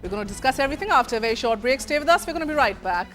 We're going to discuss everything after a very short break. Stay with us. We're going to be right back.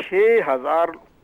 6,000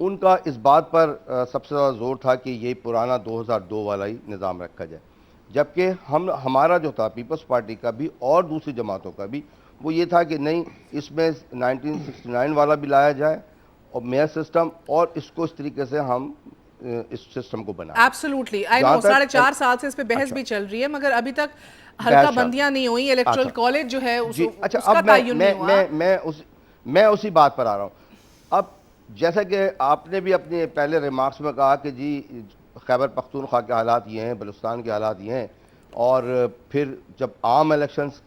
ان کا اس بات پر سب سے زیادہ زور تھا کہ یہ پرانا 2002 والا ہی نظام رکھا جائے، جبکہ ہمارا جو تھا پیپلز پارٹی کا بھی اور دوسری جماعتوں کا بھی وہ یہ تھا کہ نہیں، اس میں 1969 والا بھی لایا جائے اور میئر سسٹم، اور اس کو اس طریقے سے ہم اس سسٹم کو بنائیں۔ ایبسولوٹلی آئی نو 4.5 سال سے اس پہ بحث بھی چل رہی ہے، مگر ابھی تک حلقہ بندیاں نہیں ہوئی، الیکٹرل کالج جو ہے اس کا تعین نہیں ہوا۔ میں اسی بات پر آ رہا ہوں۔ اب جیسا کہ آپ نے بھی اپنے پہلے ریمارکس میں کہا کہ جی خیبر پختونخوا کے حالات یہ ہیں، بلوچستان کے حالات یہ ہیں، اور پھر جب عام الیکشنز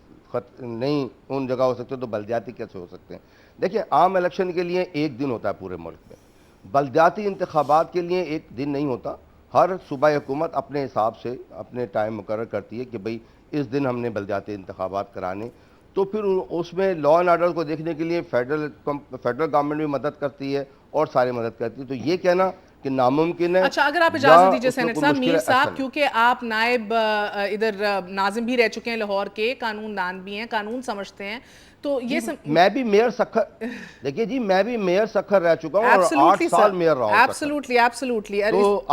نہیں ان جگہ ہو سکتے تو بلدیاتی کیسے ہو سکتے ہیں؟ دیکھیں، عام الیکشن کے لیے ایک دن ہوتا ہے پورے ملک میں، بلدیاتی انتخابات کے لیے ایک دن نہیں ہوتا۔ ہر صوبائی حکومت اپنے حساب سے اپنے ٹائم مقرر کرتی ہے کہ بھئی اس دن ہم نے بلدیاتی انتخابات کرانے، تو پھر اس میں لا اینڈ آرڈر کو دیکھنے کے لیے فیڈرل گورنمنٹ بھی مدد کرتی ہے اور سارے مدد کرتی ہے، تو یہ کہنا کہ ناممکن ہے۔ اچھا، اگر آپ اجازت دیجئے سینیٹر صاحب، میر صاحب، کیونکہ آپ نائب ادھر ناظم بھی رہ چکے ہیں لاہور کے، قانون دان بھی ہیں، قانون سمجھتے ہیں، تو یہ میں بھی میئر سکھر، دیکھیے جی میں بھی میئر سکھر رہ چکا ہوں اور 8 سال میئر رہا ہوں۔ ایبسولوٹلی تو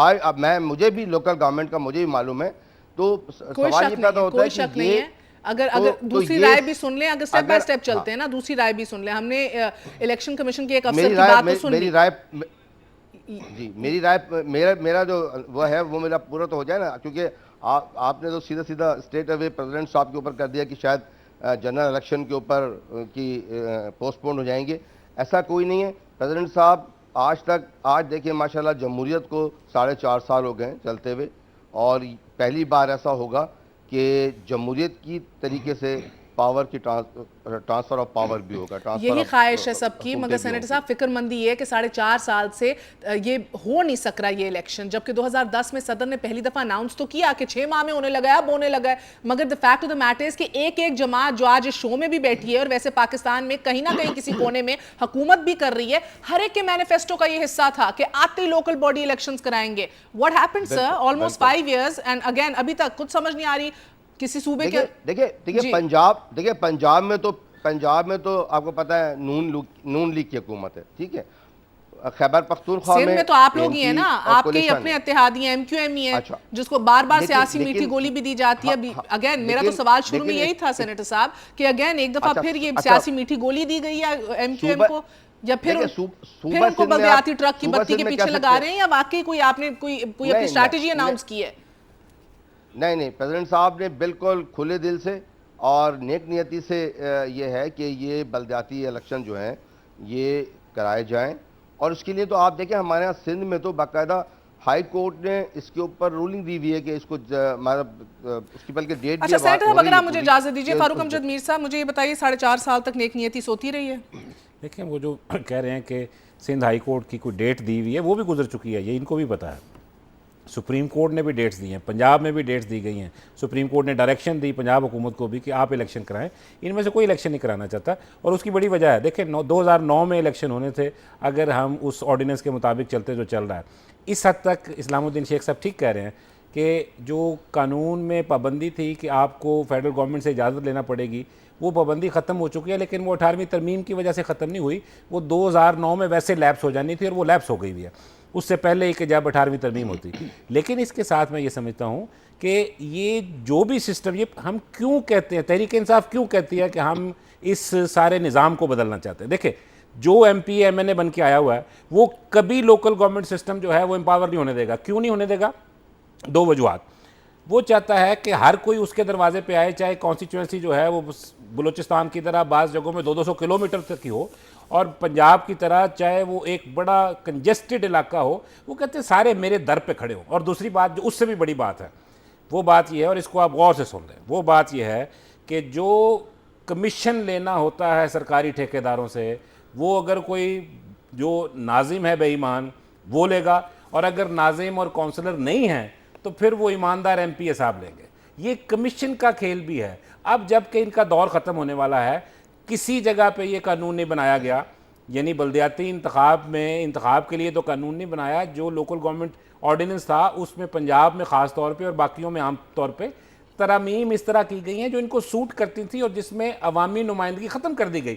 مجھے بھی لوکل گورنمنٹ کا مجھے بھی معلوم ہے، تو سوال یہ پیدا ہوتا ہے کہ یہ اگر دوسری رائے بھی سن لیں، اگر سٹیپ بائی سٹیپ چلتے ہیں نا، دوسری رائے بھی سن لیں۔ ہم نے الیکشن کمیشن کے ایک افسر کی بات تو سن لی۔ میری رائے میرا جو وہ ہے وہ میرا پورا تو ہو جائے نا، کیونکہ آپ نے تو سیدھا اسٹیٹ اوے پریزیڈنٹ صاحب کے اوپر کر دیا کہ شاید جنرل الیکشن کے اوپر کی پوسٹ پون ہو جائیں گے۔ ایسا کوئی نہیں ہے۔ پریزیڈنٹ صاحب آج دیکھیں ماشاءاللہ جمہوریت کو 4.5 سال ہو گئے چلتے ہوئے، اور پہلی بار ایسا ہوگا کہ جمہوریت کی طریقے سے پاور کی ٹرانسفر آف پاور بھی ہوگا۔ یہی خواہش ہے سب کی، مگر سینیٹر صاحب فکر مندی یہ ہے کہ 4.5 سال سے یہ ہو نہیں سک رہا یہ الیکشن، جبکہ 2010 میں صدر نے پہلی دفعہ اناؤنس تو کیا کہ 6 ماہ میں ہونے لگا ہے، اب ہونے لگا ہے، مگر the fact of the matter is کہ ایک جماعت جو آج اس شو میں بھی بیٹھی ہے اور ویسے پاکستان میں کہیں نہ کہیں کسی کونے میں حکومت بھی کر رہی ہے، ہر ایک کے مینیفیسٹو کا یہ حصہ تھا کہ آتے لوکل باڈی الیکشنز کرائیں گے۔ What happened sir? Almost 5 years and again ابھی تک کچھ سمجھ نہیں آ رہی کسی صوبے کے۔ دیکھیں پنجاب میں تو آپ کو پتہ ہے نون لیگ کی حکومت ہے، ٹھیک ہے۔ خیبر پختونخوا میں تو آپ لوگ ہی ہیں نا، آپ کے اپنے اتحادی ہیں، MQM ہی ہیں، جس کو بار بار سیاسی میٹھی گولی بھی دی جاتی ہے۔ اگین میرا تو سوال شروع میں یہی تھا سینیٹر صاحب کہ اگین ایک دفعہ پھر یہ سیاسی میٹھی گولی دی گئی ہے MQM کو، یا پھر ان کو بلدیاتی ٹرک کی بتی کے پیچھے لگا رہے ہیں، یا واقعی کوئی آپ نے کوئی اپنی اسٹریٹجی اناؤنس کی ہے؟ نہیں، پریزیڈنٹ صاحب نے بالکل کھلے دل سے اور نیک نیتی سے یہ ہے کہ یہ بلدیاتی الیکشن جو ہیں یہ کرائے جائیں، اور اس کے لیے تو آپ دیکھیں ہمارے یہاں سندھ میں تو باقاعدہ ہائی کورٹ نے اس کے اوپر رولنگ دی ہوئی ہے کہ اس کو اس کی بلکہ ڈیٹ بھی۔ اچھا سینیٹر صاحب، اگر آپ مجھے اجازت دیجیے، فاروق امجد میر صاحب مجھے یہ بتائیے 4.5 سال تک نیک نیتی سوتی رہی ہے؟ دیکھیں وہ جو کہہ رہے ہیں کہ سندھ ہائی کورٹ کی کوئی ڈیٹ دی ہوئی ہے، وہ بھی گزر چکی ہے، یہ ان کو بھی پتہ ہے۔ سپریم کورٹ نے بھی ڈیٹس دی ہیں، پنجاب میں بھی ڈیٹس دی گئی ہیں، سپریم کورٹ نے ڈائریکشن دی پنجاب حکومت کو بھی کہ آپ الیکشن کرائیں، ان میں سے کوئی الیکشن نہیں کرانا چاہتا، اور اس کی بڑی وجہ ہے دیکھیں 2009 میں الیکشن ہونے تھے اگر ہم اس آرڈیننس کے مطابق چلتے جو چل رہا ہے۔ اس حد تک اسلام الدین شیخ صاحب ٹھیک کہہ رہے ہیں کہ جو قانون میں پابندی تھی کہ آپ کو فیڈرل گورنمنٹ سے اجازت لینا پڑے گی، وہ پابندی ختم ہو چکی ہے، لیکن وہ 18ویں ترمیم کی وجہ سے ختم نہیں ہوئی، وہ 2009 میں ویسے لیپس ہو جانی تھی اور وہ لیپس ہو گئی بھی ہے، اس سے پہلے ہی کہ جب 18ویں ترمیم ہوتی۔ لیکن اس کے ساتھ میں یہ سمجھتا ہوں کہ یہ جو بھی سسٹم، یہ ہم کیوں کہتے ہیں، تحریک انصاف کیوں کہتی ہے کہ ہم اس سارے نظام کو بدلنا چاہتے ہیں؟ دیکھیں جو MP MNA بن کے آیا ہوا ہے وہ کبھی لوکل گورنمنٹ سسٹم جو ہے وہ امپاور نہیں ہونے دے گا۔ کیوں نہیں ہونے دے گا؟ 2 وجوہات۔ وہ چاہتا ہے کہ ہر کوئی اس کے دروازے پہ آئے، چاہے کانسٹیچوئنسی جو ہے وہ بلوچستان کی طرح بعض جگہوں میں 200 کلومیٹر تک کی ہو، اور پنجاب کی طرح چاہے وہ ایک بڑا کنجسٹڈ علاقہ ہو، وہ کہتے ہیں سارے میرے در پہ کھڑے ہوں۔ اور دوسری بات جو اس سے بھی بڑی بات ہے، وہ بات یہ ہے، اور اس کو آپ غور سے سن لیں، وہ بات یہ ہے کہ جو کمیشن لینا ہوتا ہے سرکاری ٹھیکیداروں سے، وہ اگر کوئی جو ناظم ہے بے ایمان وہ لے گا، اور اگر ناظم اور کونسلر نہیں ہیں تو پھر وہ ایماندار MPA صاحب لیں گے۔ یہ کمیشن کا کھیل بھی ہے۔ اب جب کہ ان کا دور ختم ہونے والا ہے، کسی جگہ پہ یہ قانون نہیں بنایا گیا، یعنی بلدیاتی انتخاب کے لیے تو قانون نہیں بنایا، جو لوکل گورنمنٹ آرڈیننس تھا اس میں پنجاب میں خاص طور پہ اور باقیوں میں عام طور پہ ترامیم اس طرح کی گئی ہیں جو ان کو سوٹ کرتی تھی، اور جس میں عوامی نمائندگی ختم کر دی گئی۔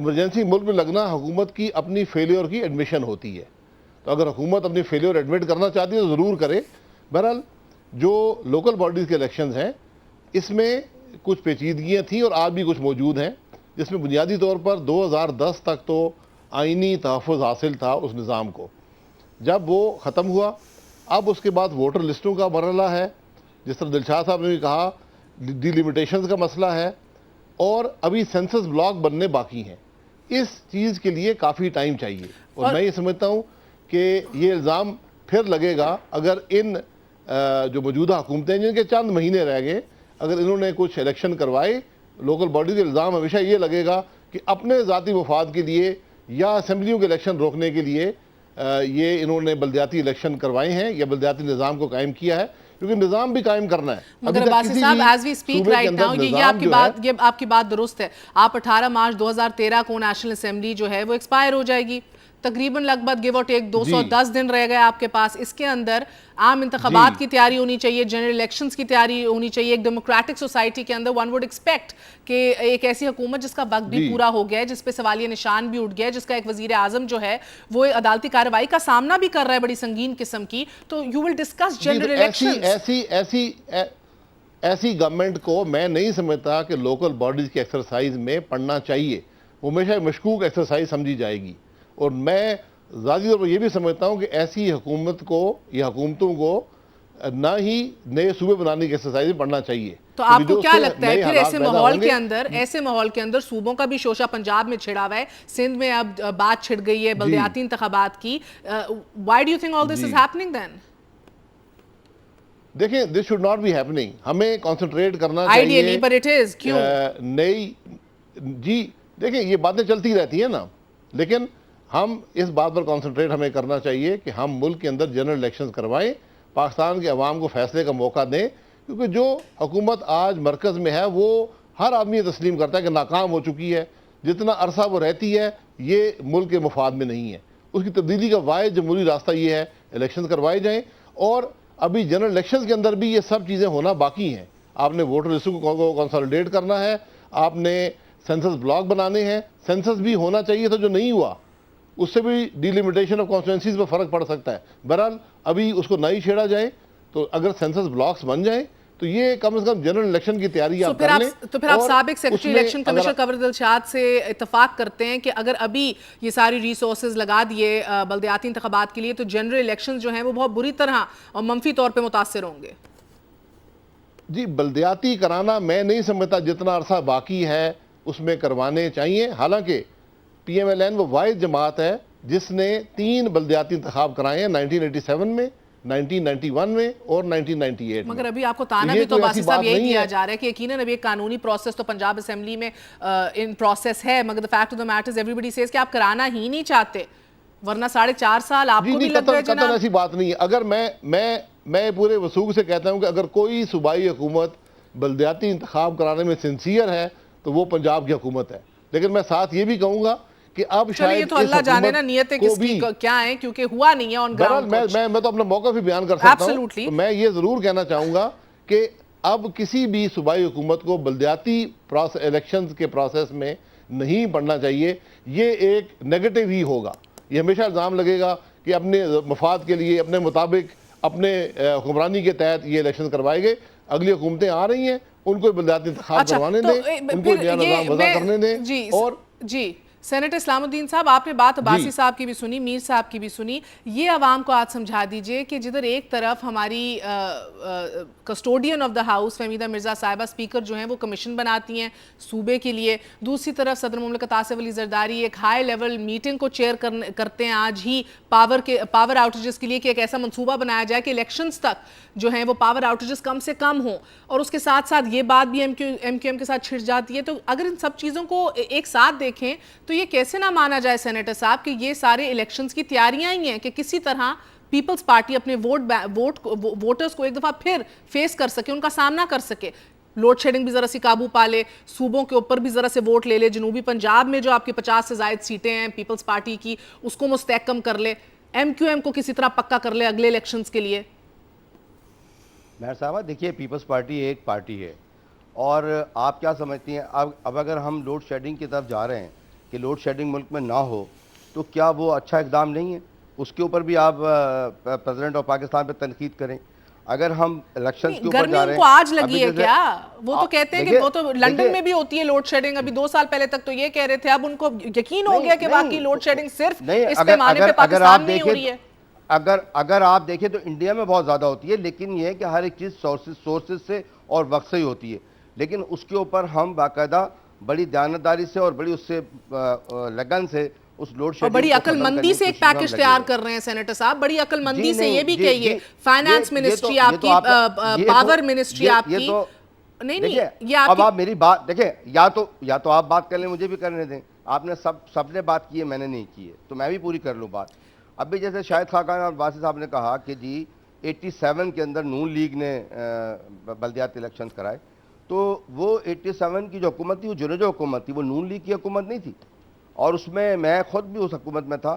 ایمرجنسی ملک میں لگنا حکومت کی اپنی فیلیور کی ایڈمیشن ہوتی ہے. تو اگر حکومت اپنی فیلیور ایڈمٹ کرنا چاہتی ہے تو ضرور کرے. بہرحال جو لوکل باڈیز کے الیکشنز ہیں اس میں کچھ پیچیدگیاں تھیں اور آج بھی کچھ موجود ہیں، جس میں بنیادی طور پر 2010 تک تو آئینی تحفظ حاصل تھا اس نظام کو. جب وہ ختم ہوا اب اس کے بعد ووٹر لسٹوں کا مرحلہ ہے، جس طرح دلشاد صاحب نے بھی کہا ڈی لیمیٹیشنز کا مسئلہ ہے، اور ابھی سینسس بلاک بننے باقی ہیں. اس چیز کے لیے کافی ٹائم چاہیے، اور میں یہ سمجھتا ہوں کہ یہ الزام پھر لگے گا اگر ان جو موجودہ حکومتیں جن کے چند مہینے رہ گئے اگر انہوں نے کچھ الیکشن کروائے. لوکل باڈی کے الزام ہمیشہ یہ لگے گا کہ اپنے ذاتی مفاد کے لیے یا اسمبلیوں کے الیکشن روکنے کے لیے یہ انہوں نے بلدیاتی الیکشن کروائے ہیں یا بلدیاتی نظام کو قائم کیا ہے، کیونکہ نظام بھی قائم کرنا ہے. مگر عباسی صاحب as we speak right now یہ آپ کی بات درست ہے. آپ 18 مارچ 2013 کو نیشنل اسمبلی جو ہے وہ ایکسپائر ہو جائے گی، تقریباً لگ بھگ گیو اور ٹیک 210 دن رہ گئے آپ کے پاس. اس کے اندر عام انتخابات کی تیاری ہونی چاہیے، جنرل الیکشنز کی تیاری ہونی چاہیے. ایک ڈیموکریٹک سوسائٹی کے اندر ون وڈ ایکسپیکٹ کہ ایک ایسی حکومت جس کا وقت بھی پورا ہو گیا ہے، جس پہ سوالیہ نشان بھی اٹھ گیا ہے، جس کا ایک وزیر اعظم جو ہے وہ عدالتی کارروائی کا سامنا بھی کر رہا ہے بڑی سنگین قسم کی، تو you will discuss general elections. ایسی گورنمنٹ کو میں نہیں سمجھتا کہ لوکل باڈیز کے ایکسرسائز میں پڑھنا چاہیے. وہ ہمیشہ مشکوک ایکسرسائز سمجھی جائے گی. اور میں ذاتی طور پر یہ بھی سمجھتا ہوں کہ ایسی حکومت کو یا حکومتوں کو نہ ہی نئے صوبے بنانے کی ایکسرسائز میں پڑھنا چاہیے. تو آپ کو کیا لگتا ہے پھر ایسے ماحول کے اندر صوبوں کا بھی شوشہ پنجاب میں چھڑا ہوا ہے، سندھ میں اب بات چھڑ گئی ہے بلدیاتی انتخابات کی. Why do you think all this is happening then? دیکھیں this should not be happening. ہمیں کانسنٹریٹ کرنا چاہیے نئی. جی دیکھیں یہ باتیں چلتی رہتی ہیں نا، لیکن ہم اس بات پر کانسنٹریٹ ہمیں کرنا چاہیے کہ ہم ملک کے اندر جنرل الیکشنز کروائیں، پاکستان کے عوام کو فیصلے کا موقع دیں. کیونکہ جو حکومت آج مرکز میں ہے وہ ہر آدمی تسلیم کرتا ہے کہ ناکام ہو چکی ہے. جتنا عرصہ وہ رہتی ہے یہ ملک کے مفاد میں نہیں ہے. اس کی تبدیلی کا واحد جمہوری راستہ یہ ہے الیکشنز کروائے جائیں. اور ابھی جنرل الیکشنز کے اندر بھی یہ سب چیزیں ہونا باقی ہیں. آپ نے ووٹر لسٹوں کو کنسالیڈیٹ کرنا ہے، آپ نے سینسس بلاک بنانے ہیں. سینسس بھی ہونا چاہیے تھا جو نہیں ہوا، اس سے بھی ڈیلیمیٹیشن آف کانسٹیٹوئنسیز پر فرق پڑ سکتا ہے. بہرحال ابھی اس کو نہ ہی چھیڑا جائے. تو اگر سینسس بلاکس بن جائیں تو یہ کم از کم جنرل الیکشن کی تیاری آپ کر لیں. تو پھر آپ سابق secretary election commissioner Qamar Dilshad سے اتفاق کرتے ہیں کہ اگر ابھی یہ ساری ریسورسز لگا دیے بلدیاتی انتخابات کے لیے تو جنرل الیکشن جو ہیں وہ بہت بری طرح اور منفی طور پہ متاثر ہوں گے؟ جی بلدیاتی کرانا میں نہیں سمجھتا جتنا عرصہ باقی ہے اس میں کروانے چاہیے. حالانکہ پی ایم ایل این وہ واحد جماعت ہے جس نے 3 بلدیاتی انتخاب کرائے ہیں 1987 میں، 1991 میں اور 1998 میں. مگر ابھی آپ کو تانا بھی تو باسی صاحب یہی دیا جا رہا ہے کہ یقیناً ابھی ایک قانونی پروسیس تو پنجاب اسمبلی میں ان پروسیس ہے، مگر the fact of the matter is everybody says کہ آپ کرانا ہی نہیں چاہتے، ورنہ 4.5 سال آپ کو بھی لگ رہے جناب. ایسی بات نہیں ہے. اگر میں پورے وثوق سے کہتا ہوں کہ اگر کوئی صوبائی حکومت بلدیاتی انتخاب کرانے میں سنسیئر ہے تو وہ پنجاب کی حکومت ہے. لیکن میں ساتھ یہ بھی کہوں گا کہ اب شاید یہ تو اللہ جانے نا نیتیں کس کی کیا ہیں، کیونکہ ہوا نہیں ہے آن گراؤنڈ. میں تو اپنا موقع بھی بیان کر سکتا ہوں. تو میں یہ ضرور کہنا چاہوں گا کہ اب کسی بھی صوبائی حکومت کو بلدیاتی الیکشنز کے پروسیس میں نہیں پڑھنا چاہیے. یہ ایک نیگیٹو ہی ہوگا. یہ ہمیشہ الزام لگے گا کہ اپنے مفاد کے لیے اپنے مطابق اپنے حکمرانی کے تحت یہ الیکشن کروائے گئے. اگلی حکومتیں آ رہی ہیں ان کو بلدیاتی انتخاب کروانے دیں، ان کو نیا نظام وضع کرنے دیں. اور جی سینیٹر اسلام الدین صاحب آپ نے بات عباسی صاحب کی بھی سنی، میر صاحب کی بھی سنی. یہ عوام کو آج سمجھا دیجئے کہ جدھر ایک طرف ہماری custodian of the house Fahmida Mirza صاحبہ اسپیکر جو ہیں وہ کمیشن بناتی ہیں صوبے کے لیے، دوسری طرف صدر مملکت آصف علی زرداری ایک ہائی لیول میٹنگ کو چیئر کرتے ہیں آج ہی پاور آؤٹیجز کے لیے کہ ایک ایسا منصوبہ بنایا جائے کہ الیکشنز تک جو ہیں وہ پاور آؤٹیجز کم سے کم ہوں. اور اس کے ساتھ ساتھ یہ بات بھی ایم کیو ایم کے ساتھ چھڑ جاتی ہے. تو اگر ان سب چیزوں کو ایک ساتھ دیکھیں تو یہ کیسے نہ مانا جائے سینیٹر صاحب کہ یہ سارے الیکشنز کی تیاریاں ہی ہیں کہ کسی طرح پیپلز پارٹی اپنے ووٹرز کو ایک دفعہ پھر فیس کر سکے، ان کا سامنا کر سکے. لوڈ شیڈنگ بھی ذرا سی قابو پا لے، صوبوں کے اوپر بھی ذرا سے ووٹ لے لے، جنوبی پنجاب میں جو آپ کی 50 سے زائد سیٹیں ہیں پیپلز پارٹی کی اس کو مستحکم کر لے، ایم کیو ایم کو کسی طرح پکا کر لے اگلے الیکشنز کے لیے. مہر صاحبہ دیکھیے پیپلز پارٹی ایک پارٹی ہے اور آپ کیا سمجھتی ہیں اب اگر ہم لوڈ شیڈنگ کی طرف جا رہے ہیں کہ لوڈ شیڈنگ ملک میں نہ ہو تو کیا وہ اچھا اقدام نہیں ہے؟ اس کے اوپر بھی آپ پریزیڈنٹ آف پاکستان پہ تنقید کریں. اگر ہم الیکشنز کے اوپر گرمی جا رہے ان ہیں, کو آج لگی ہے کیا؟ وہ تو کہتے ہیں کہ وہ تو لندن دیکھیں میں بھی ہوتی ہے لوڈ شیڈنگ, ابھی 2 سال پہلے تک تو یہ کہہ رہے تھے, اب ان کو یقین ہو گیا کہ باقی لوڈ شیڈنگ صرف اس پیمانے پہ پاکستان میں ہی ہو رہی ہے. اگر آپ دیکھیں تو انڈیا میں بہت زیادہ ہوتی ہے, لیکن یہ ہے کہ ہر ایک چیز سورسز سے اور وقت سے ہی ہوتی ہے, لیکن اس کے اوپر ہم باقاعدہ بڑی دیانتداری سے اور بڑی اس سے لگن سے اس لوڈ شیڈنگ اور بڑی عقل مندی سے ایک پیکج تیار کر رہے ہیں سینیٹر صاحب, بڑی عقل مندی سے. یہ بھی کہیے فائنانس منسٹری آپ کی, پاور منسٹری آپ کی, نہیں یہ آپ اب آپ میری بات دیکھیں, یا تو آپ بات کر لیں, مجھے بھی کرنے دیں. آپ نے سب نے بات کی ہے, میں نے نہیں کی ہے, تو میں بھی پوری کر لوں بات. اب بھی جیسے شاہد خاقان اور واسی صاحب نے کہا کہ جی 87 کے اندر نون لیگ نے بلدیاتی الیکشنز کرائے, تو وہ 87 کی جو حکومت تھی وہ جو حکومت تھی وہ نون لیگ کی حکومت نہیں تھی, اور اس میں میں خود بھی اس حکومت میں تھا.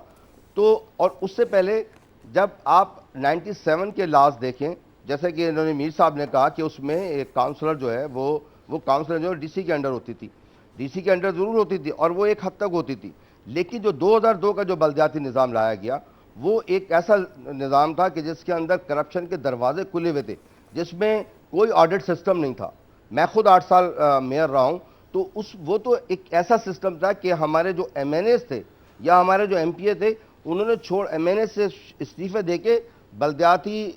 تو اور اس سے پہلے جب آپ 97 کے لاز دیکھیں, جیسے کہ انہوں نے میر صاحب نے کہا کہ اس میں ایک کاؤنسلر جو ہے وہ کاؤنسلر جو ڈی سی کے انڈر ہوتی تھی, ڈی سی کے انڈر ضرور ہوتی تھی اور وہ ایک حد تک ہوتی تھی, لیکن جو 2002 کا جو بلدیاتی نظام لایا گیا وہ ایک ایسا نظام تھا کہ جس کے اندر کرپشن کے دروازے کھلے ہوئے تھے, جس میں کوئی آڈٹ سسٹم نہیں تھا. میں خود 8 سال میئر رہا ہوں, تو وہ تو ایک ایسا سسٹم تھا کہ ہمارے جو ایم این ایز تھے یا ہمارے جو ایم پی اے تھے, انہوں نے ایم این ایز سے استعفے دے کے بلدیاتی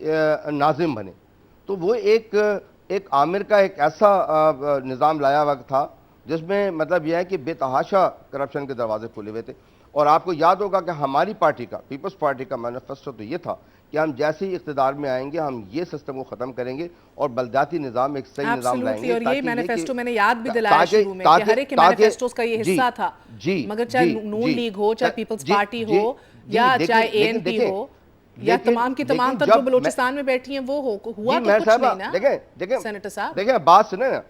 ناظم بنے. تو وہ ایک عامر کا ایک ایسا نظام لایا ہوا تھا جس میں مطلب یہ ہے کہ بے تحاشا کرپشن کے دروازے کھلے ہوئے تھے. اور آپ کو یاد ہوگا کہ ہماری پارٹی کا, پیپلز پارٹی کا مینیفیسٹو تو یہ تھا کہ ہم جیسے ہی اقتدار میں آئیں گے ہم یہ سسٹم کو ختم کریں گے اور بلدیاتی نظام ایک صحیح نظام لائیں گے. اور یہ مینیفیسٹو میں نے یاد بھی دلایا شروع میں کہ ہر ایک مینیفیسٹوز کا یہ حصہ تھا, مگر چاہے نون لیگ ہو, چاہے پیپلز پارٹی ہو, یا چاہے اے این پی ہو, یا تمام کی تمام تر جو بلوچستان میں بیٹھی ہیں وہ ہوا تو کچھ نہیں نا سینیٹر صاحب. دیکھیں بات سنیں نا,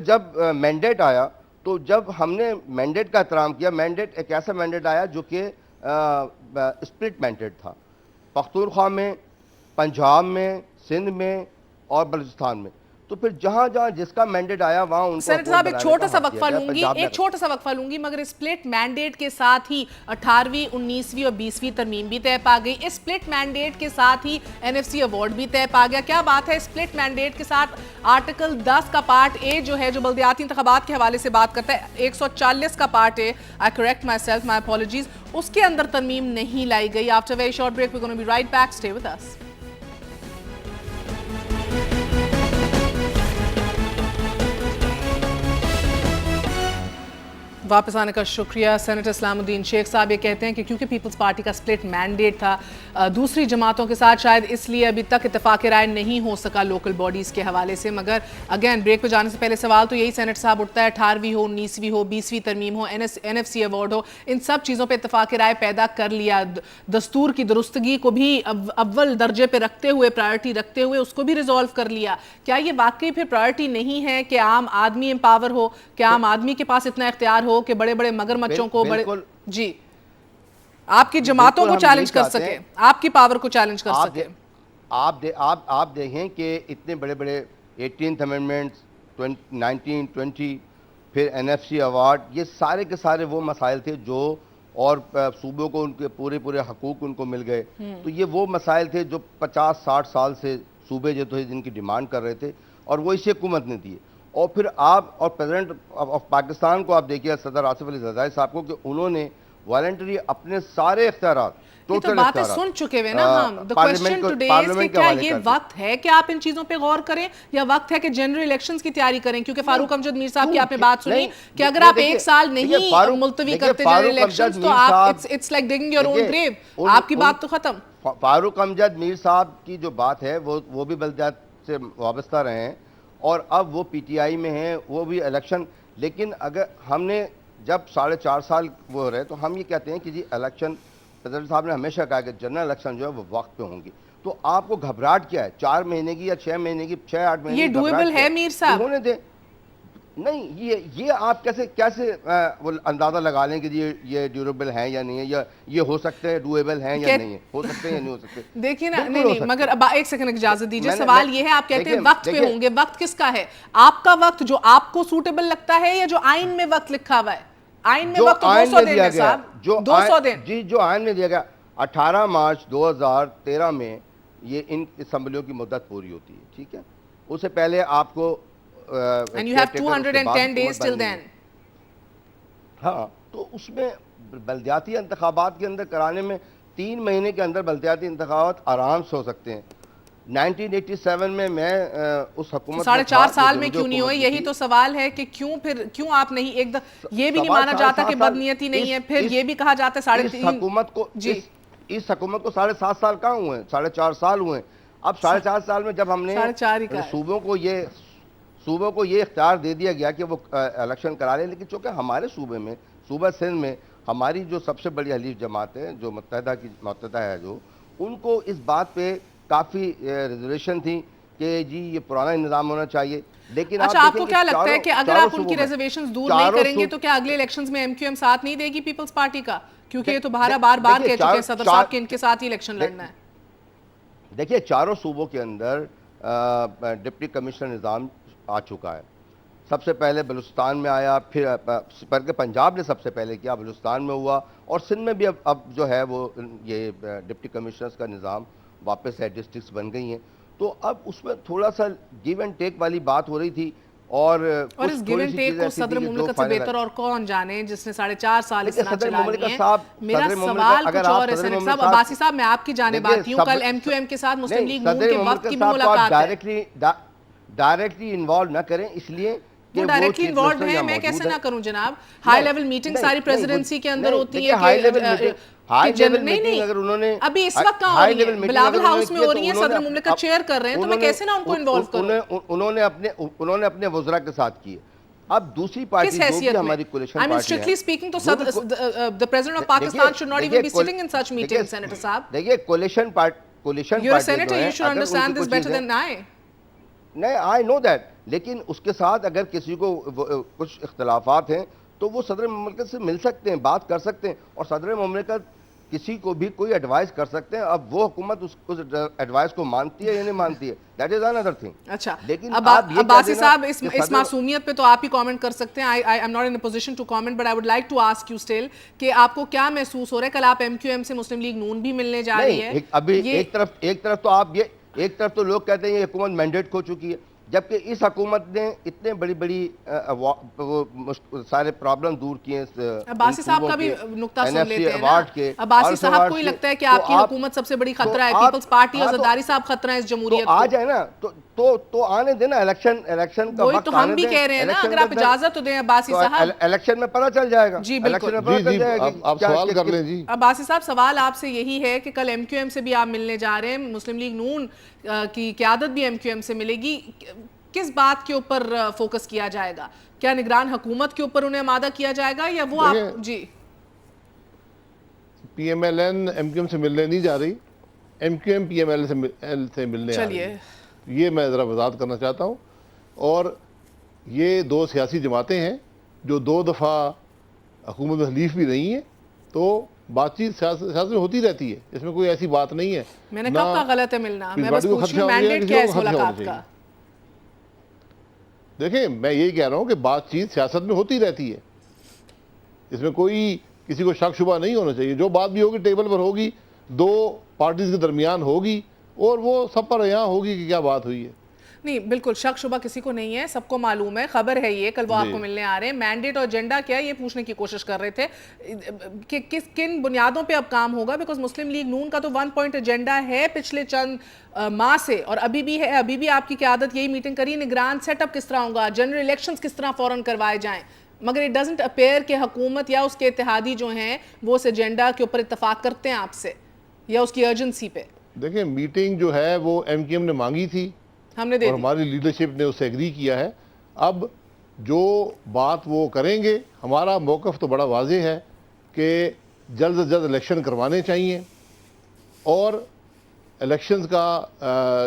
جب مینڈیٹ آیا تو جب ہم نے مینڈیٹ کا احترام کیا, مینڈیٹ ایک ایسا مینڈیٹ آیا جو کہ اسپلٹ مینڈیٹ تھا, پختونخوا میں, پنجاب میں, سندھ میں اور بلوچستان میں. تو پھر جہاں جس کا مینڈیٹ آیا وہاں ان کو سینیٹر صاحب ایک چھوٹا سا وقفہ لوں گی, مگر اسپلٹ مینڈیٹ کے ساتھ ہی 18ویں 19ویں اور 20ویں ترمیم بھی طے پا گئی. اسپلٹ مینڈیٹ کے ساتھ ہی این ایف سی ایوارڈ بھی طے پا گیا. کیا بات ہے, اسپلٹ مینڈیٹ کے ساتھ آرٹیکل 10 کا پارٹ اے جو ہے, جو بلدیاتی انتخابات کے حوالے سے بات کرتا ہے, 140 کا part A, I correct myself, my apologies, اس کے اندر ترمیم نہیں لائی گئی. After very short break we gonna be right back, stay with us. واپس آنے کا شکریہ. سینیٹر اسلام الدین شیخ صاحب یہ کہتے ہیں کہ کیونکہ پیپلز پارٹی کا سپلٹ مینڈیٹ تھا, دوسری جماعتوں کے ساتھ شاید اس لیے ابھی تک اتفاق رائے نہیں ہو سکا لوکل باڈیز کے حوالے سے. مگر اگین بریک پہ جانے سے پہلے سوال تو یہی سینیٹر صاحب اٹھتا ہے, 18ویں ہو, 19ویں ہو, 20ویں ترمیم ہو, این ایف سی ایوارڈ ہو, ان سب چیزوں پہ اتفاق رائے پیدا کر لیا, دستور کی درستگی کو بھی اول درجے پہ رکھتے ہوئے, پرائرٹی رکھتے ہوئے اس کو بھی ریزالو کر لیا. کیا یہ واقعی پھر پرائرٹی نہیں ہے کہ عام آدمی امپاور ہو, کہ عام آدمی کے پاس اتنا اختیار ہو کہ بڑے بڑے مگرمچھوں کو, بڑے جی آپ کی جماعتوں کو چیلنج کر سکے, آپ کی پاور کو چیلنج کر سکے. آپ دیکھیں کہ اتنے بڑے بڑے 18th امینڈمنٹس, 19, 20, پھر این ایف سی ایوارڈ, یہ سارے کے سارے وہ مسائل تھے جو, اور صوبوں کو ان کے پورے حقوق ان کو مل گئے. تو یہ وہ مسائل تھے جو 50-60 سال سے صوبے جو تھے جن کی ڈیمانڈ کر رہے تھے, اور وہ اسی حکومت نے دیے. اور پھر آپ اور پریزیڈنٹ آف پاکستان کو آپ دیکھیے, صدر آصف علی زرداری صاحب کو, کہ انہوں نے والنٹری اپنے سارے اختیارات, تو باتیں سن چکے ہوئے نا ہم. The question today is کہ کیا یہ وقت ہے کہ آپ ان چیزوں پہ غور کریں, یا وقت ہے کہ جنرل الیکشنز کی تیاری کریں؟ کیونکہ فاروق امجد میر صاحب کی آپ نے بات سنی کہ اگر آپ ایک سال نہیں ملتوی کرتے جنرل الیکشنز تو آپ it's like digging your own grave, آپ کی بات تو ختم. فاروق امجد میر صاحب کی جو بات ہے وہ بھی بلدیات سے وابستہ رہے ہیں, اور اب وہ پی ٹی آئی میں ہیں, وہ بھی الیکشن. لیکن اگر ہم نے جب 4.5 سال وہ رہے تو ہم یہ کہتے ہیں کہ جی الیکشن, صدر صاحب نے ہمیشہ کہا کہ جنرل الیکشن جو ہے وہ وقت پہ ہوں گی. تو آپ کو گھبراہٹ کیا ہے 4 مہینے کی یا 6 مہینے کی, 6-8 مہینے کی؟ یہ ڈویبل ہے میر صاحب؟ ہونے دیں. نہیں, یہ آپ کیسے وہ اندازہ لگا لیں کہ یہ ڈیوریبل ہیں یا نہیں ہے, یا یہ ہو سکتے ہیں ڈویبل ہیں یا نہیں ہے, ہو سکتے ہیں یا نہیں ہو سکتے. دیکھیے نا, نہیں مگر اب ایک سیکنڈ اجازت دیجیے. سوال یہ ہے, آپ کہتے ہیں وقت پہ ہوں گے, وقت کس کا ہے؟ آپ کا وقت جو آپ کو سوٹیبل لگتا ہے, یا جو آئین میں وقت لکھا ہوا ہے؟ آئین میں وقت 200 دن ہے صاحب, 200 دن. جی جو آئین میں دیا گیا 18 مارچ 2013 میں یہ ان اسمبلیوں کی مدت پوری ہوتی ہے, ٹھیک ہے, اس سے پہلے آپ کو and you have 210 days till then. ہاں, تو اس میں بلدیاتی انتخابات کے اندر کرانے میں 3 مہینے کے اندر بلدیاتی انتخابات آرام سے ہو سکتے ہیں. 1987 میں اس حکومت 4.5 سال میں کیوں نہیں ہوئے, یہی تو سوال ہے کہ کیوں آپ نہیں ایک یہ بھی نہیں مانا جاتا کہ بدنیتی نہیں ہے, پھر یہ بھی کہا جاتا ہے 3.5 حکومت کو اس حکومت کو 7.5 سال کہاں ہوئے ہیں, 4.5 سال ہوئے ہیں. اب 4.5 سال میں جب ہم نے صوبوں کو یہ اختیار دے دیا گیا کہ وہ الیکشن کرا لیں, لیکن چونکہ ہمارے صوبے میں, صوبہ سندھ میں ہماری جو سب سے بڑی حلیف جماعت ہے, جو متحدہ ہے, جو ان کو اس بات پہ کافی ریزرویشن تھی کہ جی یہ پرانا نظام ہونا چاہیے. لیکن اچھا, آپ کو کیا لگتا ہے کہ اگر آپ ان کی ریزرویشنز دور نہیں کریں گے تو کیا اگلے الیکشنز میں ایم کیو ایم ساتھ نہیں دے گی پیپلز پارٹی کا, کیونکہ یہ تو بار بار کہہ چکے ہیں صدر صاحب کہ ان کے ساتھ ہی الیکشن لڑنا ہے. دیکھیے چاروں صوبوں کے اندر ڈپٹی کمشنر نظام آ چکا ہے. سب سے پہلے بلوچستان میں آیا, پھر پنجاب نے سب سے پہلے کیا, بلوچستان میں ہوا, اور سندھ میں بھی اب جو ہے وہ یہ ڈپٹی کمشنرز کا نظام واپس ہے, ڈسٹرکٹس بن گئی ہیں. تو اب اس میں تھوڑا سا گیو اینڈ ٹیک والی بات ہو رہی تھی, اور اس گیو اینڈ ٹیک کو صدر مملکت سے بہتر اور کون جانے جس نے 4.5 سال اس طرح چلا لی ہیں. میرا سوال کچھ اور ہے سینیٹر صاحب. عباسی صاحب میں آپ کی جانب آتی ہوں, کل ایم کیو ایم کے ساتھ مسلم لیگ نون کے وقت کی بھی ملاقات ہے. ڈائریکٹلی انوالو نہ کریں, اس لیے وہ ڈائریکٹلی انوالوڈ ہیں, میں کیسے نہ کروں جناب. ہائی لیول میٹنگ ساری پریزیڈنسی کے اندر ہوتی ہے نہیں, ابھی اس وقت کہاں ہو رہی ہے, بلاول ہاؤس میں ہو رہی ہیں, صدر مملکت چیئر کر رہے ہیں, تو میں کیسے نہ ان کو انوالو کروں. انہوں نے اپنے وزراء کے ساتھ کیے. اب دوسری پارٹی جو بھی ہماری کولیشن پارٹی ہے, strictly speaking تو the president of Pakistan should not even be sitting in such meetings, Senator Saab. دیکھیے coalition party, You're a senator, you should understand this better than I. نہیں, I know that, لیکن اس کے ساتھ اگر کسی کو کچھ اختلافات ہیں تو وہ صدر مملکت سے مل سکتے ہیں, بات کر سکتے ہیں, اور صدر مملکت کسی کو بھی کوئی ایڈوائز کر سکتے ہیں. اب وہ حکومت اس ایڈوائز کو مانتی ہے یا نہیں مانتی ہے, دیٹ از another thing. اچھا, عباسی صاحب اس معصومیت پہ تو آپ ہی کامنٹ کر سکتے ہیں. I am not in a position to comment, but I would like to ask you still کہ آپ کو کیا محسوس ہو رہا ہے, کل آپ ایم کیو ایم سے مسلم لیگ نون بھی ملنے جا رہی ہے. ابھی ایک طرف تو آپ یہ ایک طرف تو لوگ کہتے ہیں یہ حکومت مینڈیٹ کھو چکی ہے, جبکہ اس حکومت نے اتنے بڑی سارے پرابلم دور کیے ہیں. عباسی صاحب کا بھی نقطہ سن لیتے ہیں نا. عباسی صاحب کو ہی لگتا ہے کہ آپ کی حکومت سب سے بڑی خطرہ ہے, پیپلز پارٹی اور زرداری صاحب خطرہ ہے اس جمہوریت کو. آ جائے نا تو آنے دینا, الیکشن کا وہی تو ہم بھی کہہ رہے ہیں نا, اگر آپ اجازت تو دیں عباسی صاحب, الیکشن میں پتہ چل جائے گا. جی بالکل, آپ سوال کر لیں. جی عباسی صاحب سوال آپ سے یہی ہے کہ کل ایم کیو ایم سے بھی آپ ملنے جا رہے ہیں, مسلم لیگ نون کی قیادت بھی ایم کیو ایم سے ملے گی, کس بات کے اوپر فوکس کیا جائے گا؟ کیا نگران حکومت کے اوپر انہیں آمادہ کیا جائے گا یا وہ آپ؟ جی P M L N M Q M سے ملنے نہیں جا رہی, M Q M P M L سے ملنے آ رہی ہے. یہ میں ذرا وضاحت کرنا چاہتا ہوں. اور یہ دو سیاسی جماعتیں ہیں جو 2 دفعہ حکومت میں حلیف بھی رہی ہیں, تو بات چیت سیاست میں ہوتی رہتی ہے, اس میں کوئی ایسی بات نہیں ہے. میں نے کب کا غلط ہے ملنا, میں بس پوچھ رہی ہوں مینڈیٹ کیا ہے اس ملاقات کا. دیکھیں میں یہی کہہ رہا ہوں کہ بات چیت سیاست میں ہوتی رہتی ہے, اس میں کوئی کسی کو شک شبہ نہیں ہونا چاہیے. جو بات بھی ہوگی ٹیبل پر ہوگی, 2 پارٹیز کے درمیان ہوگی, اور وہ سب پر یہاں ہوگی کہ کیا بات ہوئی ہے. نہیں بالکل شک شبہ کسی کو نہیں ہے, سب کو معلوم ہے, خبر ہے یہ, کل وہ آپ کو ملنے آ رہے ہیں. مینڈیٹ اور ایجنڈا کیا ہے یہ پوچھنے کی کوشش کر رہے تھے کہ کن بنیادوں پہ اب کام ہوگا, بیکاز مسلم لیگ نون کا تو 1 پوائنٹ ایجنڈا ہے پچھلے چند ماہ سے, اور ابھی بھی ہے, ابھی بھی آپ کی قیادت یہی میٹنگ کری, نگران سیٹ اپ کس طرح ہوگا, جنرل الیکشنز کس طرح فوراً کروائے جائیں, مگر اٹ ڈزنٹ اپیئر کہ حکومت یا اس کے اتحادی جو ہیں وہ اس ایجنڈا کے اوپر اتفاق کرتے ہیں آپ سے یا اس کی ارجنسی پہ. دیکھیں میٹنگ جو ہے وہ ایم کیو ایم نے مانگی تھی, ہم نے دے دی, اور ہماری لیڈرشپ نے اس سے ایگری کیا ہے. اب جو بات وہ کریں گے, ہمارا موقف تو بڑا واضح ہے کہ جلد از جلد الیکشن کروانے چاہیے, اور الیکشنز کا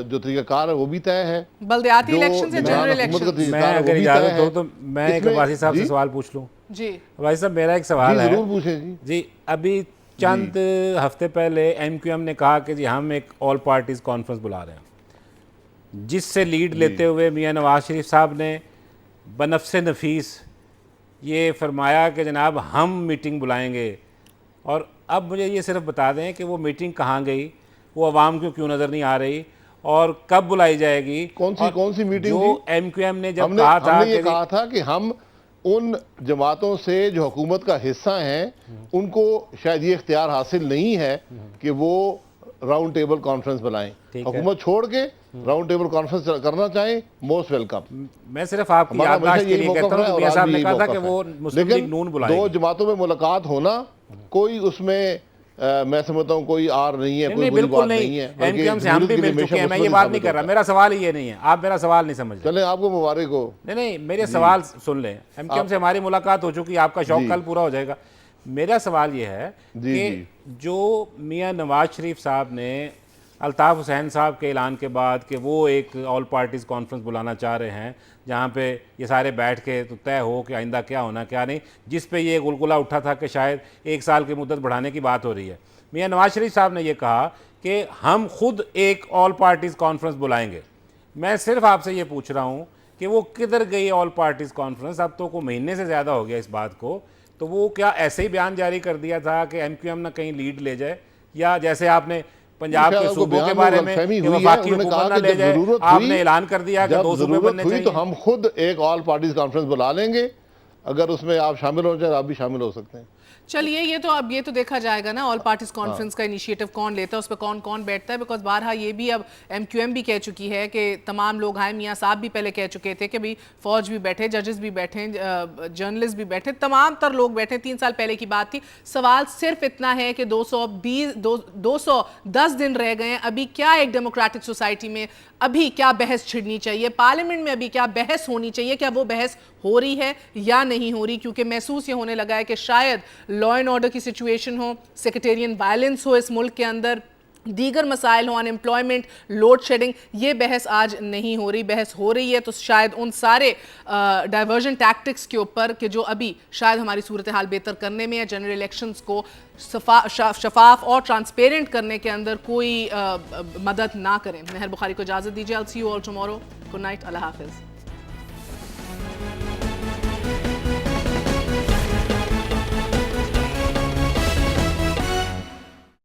جو طریقہ کار ہے وہ بھی طے ہے. بلدیاتی الیکشن سے جنرل الیکشن. میں اگر اجازت ہو تو میں ایک عباسی صاحب سے سوال پوچھ لوں. جی عباسی صاحب میرا ایک سوال ہے. ضرور پوچھیں. جی ابھی چند ہفتے پہلے ایم کیو ایم نے کہا کہ جی ہم ایک آل پارٹیز کانفرنس بلا رہے ہیں, جس سے لیڈ لیتے ہوئے میاں نواز شریف صاحب نے بنفس نفیس یہ فرمایا کہ جناب ہم میٹنگ بلائیں گے، اور اب مجھے یہ صرف بتا دیں کہ وہ میٹنگ کہاں گئی، وہ عوام کو کیوں نظر نہیں آ رہی، اور کب بلائی جائے گی؟ کون سی میٹنگ جو تھی؟ ایم کیو ایم نے جب ہم کہا تھا نے یہ کہا تھا کہ ہم ان جماعتوں سے جو حکومت کا حصہ ہیں ان کو شاید یہ اختیار حاصل نہیں ہے کہ وہ راؤنڈ ٹیبل کانفرنس بلائیں، حکومت چھوڑ کے راؤنڈ ٹیبل کانفرنس کرنا چاہیں، موسٹ ویلکم۔ میں صرف آپ کی یادداشت کے لیے کہتا ہوں کہ میاں صاحب نے کہا تھا کہ وہ مسلم لیگ نون بلائے دو جماعتوں میں ملاقات ہونا کوئی اس میں میں سمجھتا ہوں کوئی آر نہیں ہے، کوئی بری بات نہیں ہے۔ ایم کیو ایم سے ہم بھی مل چکے ہیں، میں یہ بات نہیں کر رہا، میرا سوال یہ نہیں ہے، آپ میرا سوال نہیں سمجھ رہے۔ چلیں آپ کو مبارک ہو۔ نہیں میرے سوال سن لیں، ایم کیو ایم سے ہماری ملاقات ہو چکی، آپ کا شوق کل پورا ہو جائے گا۔ میرا سوال یہ ہے کہ جو میاں نواز شریف صاحب نے الطاف حسین صاحب کے اعلان کے بعد کہ وہ ایک آل پارٹیز کانفرنس بلانا چاہ رہے ہیں جہاں پہ یہ سارے بیٹھ کے تو طے ہو کہ آئندہ کیا ہونا کیا نہیں، جس پہ یہ گلگلہ اٹھا تھا کہ شاید 1 سال کی مدت بڑھانے کی بات ہو رہی ہے، میاں نواز شریف صاحب نے یہ کہا کہ ہم خود ایک آل پارٹیز کانفرنس بلائیں گے۔ میں صرف آپ سے یہ پوچھ رہا ہوں کہ وہ کدھر گئی آل پارٹیز کانفرنس؟ اب تو کوئی مہینے سے زیادہ ہو گیا اس بات کو، تو وہ کیا ایسے ہی بیان جاری کر دیا تھا کہ ایم کیو ایم نہ کہیں لیڈ لے جائے، یا جیسے آپ نے پنجاب کے صوبوں کے بارے میں کہ وفاقی حکومت نہ لے جائے، آپ نے اعلان کر دیا کہ 2 صوبے بننے چاہیے؟ تو ہم خود ایک آل پارٹیز کانفرنس بلا لیں گے، اگر اس میں آپ شامل ہو جائیں آپ بھی شامل ہو سکتے ہیں۔ چلیے یہ تو دیکھا جائے گا نا آل پارٹیز کانفرنس کا انیشیٹو کون لیتا ہے، اس پہ کون بیٹھتا ہے، بیکاز بارہا یہ بھی اب ایم کیو ایم بھی کہہ چکی ہے کہ تمام لوگ آئیں، میاں صاحب بھی پہلے کہہ چکے تھے کہ بھی فوج بھی بیٹھے، ججز بھی بیٹھے، جرنلسٹ بھی بیٹھے، تمام تر لوگ بیٹھے، 3 سال پہلے کی بات تھی۔ سوال صرف اتنا ہے کہ 210 دن رہ گئے ہیں، ابھی کیا ایک ڈیموکریٹک سوسائٹی میں ابھی کیا بحث چھڑنی چاہیے، پارلیمنٹ میں ابھی کیا بحث ہونی چاہیے، کیا وہ بحث ہو رہی ہے یا نہیں ہو رہی؟ کیونکہ محسوس یہ ہونے لگا ہے کہ شاید لا اینڈ آرڈر کی سچویشن ہو، سیکریٹیرین وائلنس ہو اس ملک کے اندر، دیگر مسائل ہوں، ان امپلائمنٹ، لوڈ شیڈنگ، یہ بحث آج نہیں ہو رہی۔ بحث ہو رہی ہے تو شاید ان سارے ڈائیورژن ٹیکٹکس کے اوپر کہ جو ابھی شاید ہماری صورتحال بہتر کرنے میں یا جنرل الیکشنز کو شفاف اور ٹرانسپیرنٹ کرنے کے اندر کوئی مدد نہ کریں۔ مہر بخاری کو اجازت دیجیے، I'll see you all tomorrow. Good night. اللہ حافظ۔